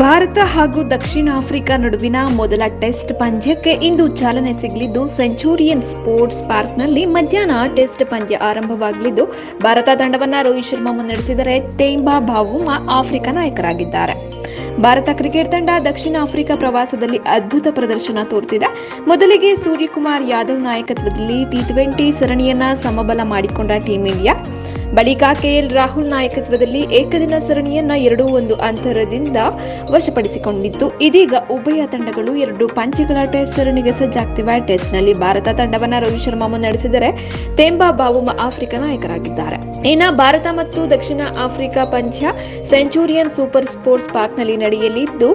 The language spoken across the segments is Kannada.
ಭಾರತ ಹಾಗೂ ದಕ್ಷಿಣ ಆಫ್ರಿಕಾ ನಡುವಿನ ಮೊದಲ ಟೆಸ್ಟ್ ಪಂದ್ಯಕ್ಕೆ ಇಂದು ಚಾಲನೆ ಸಿಗಲಿದ್ದು ಸೆಂಚುರಿಯನ್ ಸ್ಪೋರ್ಟ್ಸ್ ಪಾರ್ಕ್ನಲ್ಲಿ ಮಧ್ಯಾಹ್ನ ಟೆಸ್ಟ್ ಪಂದ್ಯ ಆರಂಭವಾಗಲಿದ್ದು ಭಾರತ ತಂಡವನ್ನು ರೋಹಿತ್ ಶರ್ಮಾ ಮುನ್ನಡೆಸಿದರೆ ಟೆಂಬಾ ಬಾವುಮಾ ಆಫ್ರಿಕಾ ನಾಯಕರಾಗಿದ್ದಾರೆ. ಭಾರತ ಕ್ರಿಕೆಟ್ ತಂಡ ದಕ್ಷಿಣ ಆಫ್ರಿಕಾ ಪ್ರವಾಸದಲ್ಲಿ ಅದ್ಭುತ ಪ್ರದರ್ಶನ ತೋರುತ್ತಿದೆ. ಮೊದಲಿಗೆ ಸೂರ್ಯಕುಮಾರ್ ಯಾದವ್ ನಾಯಕತ್ವದಲ್ಲಿ ಟಿ20 ಸರಣಿಯನ್ನ ಸಮಬಲ ಮಾಡಿಕೊಂಡ ಟೀಂ ಇಂಡಿಯಾ ಬಳಿಕ ಕೆಎಲ್ ರಾಹುಲ್ ನಾಯಕತ್ವದಲ್ಲಿ ಏಕದಿನ ಸರಣಿಯನ್ನ 2-1 ಅಂತರದಿಂದ ವಶಪಡಿಸಿಕೊಂಡಿತ್ತು. ಇದೀಗ ಉಭಯ ತಂಡಗಳು 2 ಪಂದ್ಯಗಳ ಟೆಸ್ಟ್ ಸರಣಿಗೆ ಸಜ್ಜಾಗ್ತಿವೆ. ಟೆಸ್ಟ್ನಲ್ಲಿ ಭಾರತ ತಂಡವನ್ನು ರೋಹಿತ್ ಶರ್ಮಾ ಮುನ್ನಡೆಸಿದರೆ ಟೆಂಬಾ ಬಾವುಮಾ ಆಫ್ರಿಕಾ ನಾಯಕರಾಗಿದ್ದಾರೆ. ಇನ್ನು ಭಾರತ ಮತ್ತು ದಕ್ಷಿಣ ಆಫ್ರಿಕಾ ಪಂದ್ಯ ಸೆಂಚುರಿಯನ್ ಸೂಪರ್ ಸ್ಪೋರ್ಟ್ಸ್ ಪಾರ್ಕ್ನಲ್ಲಿ ನಡೆಯಲಿದ್ದು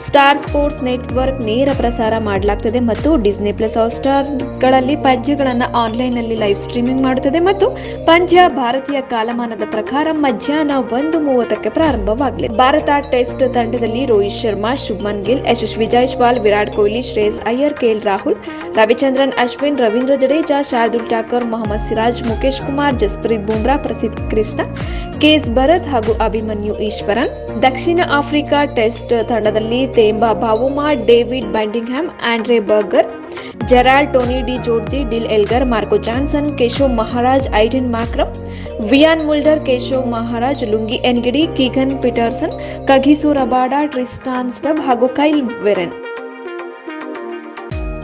ಸ್ಟಾರ್ ಸ್ಪೋರ್ಟ್ಸ್ ನೆಟ್ವರ್ಕ್ ನೇರ ಪ್ರಸಾರ ಮಾಡಲಾಗುತ್ತದೆ ಮತ್ತು ಡಿಸ್ನಿ ಪ್ಲಸ್ ಹಾಟ್‌ಸ್ಟಾರ್ಗಳಲ್ಲಿ ಪಂದ್ಯಗಳನ್ನು ಆನ್ಲೈನ್ನಲ್ಲಿ ಲೈವ್ ಸ್ಟ್ರೀಮಿಂಗ್ ಮಾಡುತ್ತದೆ ಮತ್ತು ಪಂದ್ಯ ಭಾರತೀಯ ಕಾಲಮಾನದ ಪ್ರಕಾರ ಮಧ್ಯಾಹ್ನ 1:30ಕ್ಕೆ ಪ್ರಾರಂಭವಾಗಲಿದೆ. ಭಾರತ ಟೆಸ್ಟ್ ತಂಡದಲ್ಲಿ ರೋಹಿತ್ ಶರ್ಮಾ, ಶುಭ್ಮನ್ ಗಿಲ್, ಯಶಸ್ವಿ ಜೈಸ್ವಾಲ್, ವಿರಾಟ್ ಕೊಹ್ಲಿ, ಶ್ರೇಯಸ್ ಅಯ್ಯರ್, ಕೆಎಲ್ ರಾಹುಲ್, ರವಿಚಂದ್ರನ್ ಅಶ್ವಿನ್, ರವೀಂದ್ರ ಜಡೇಜಾ, ಶಾರ್ದುಲ್ ಠಾಕೂರ್, ಮೊಹಮ್ಮದ್ ಸಿರಾಜ್, ಮುಕೇಶ್ ಕುಮಾರ್, ಜಸ್ಪ್ರೀತ್ ಬುಮ್ರಾ, ಪ್ರಸಿದ್ಧ ಕೃಷ್ಣ, ಕೆಎಸ್ ಭರತ್ ಹಾಗೂ ಅಭಿಮನ್ಯು ಈಶ್ವರನ್. ದಕ್ಷಿಣ ಆಫ್ರಿಕಾ ಟೆಸ್ಟ್ ತಂಡದಲ್ಲಿ ಟೆಂಬಾ ಬಾವುಮಾ, ಡೇವಿಡ್ ಬೆಲ್ಲಿಂಗ್ಹ್ಯಾಮ್, Andre Burger, Gerald, Tony de Zorzi, Dean Elgar, Marco Jansen, Keshav Maharaj, Aiden Markram, Wiaan Mulder, Keshav Maharaj, Lungi Ngidi, Keegan Petersen, Kagiso Rabada, Tristan Stubbs ಹಾಗೂ ಕೈಲ್ ವೆರೆನ್.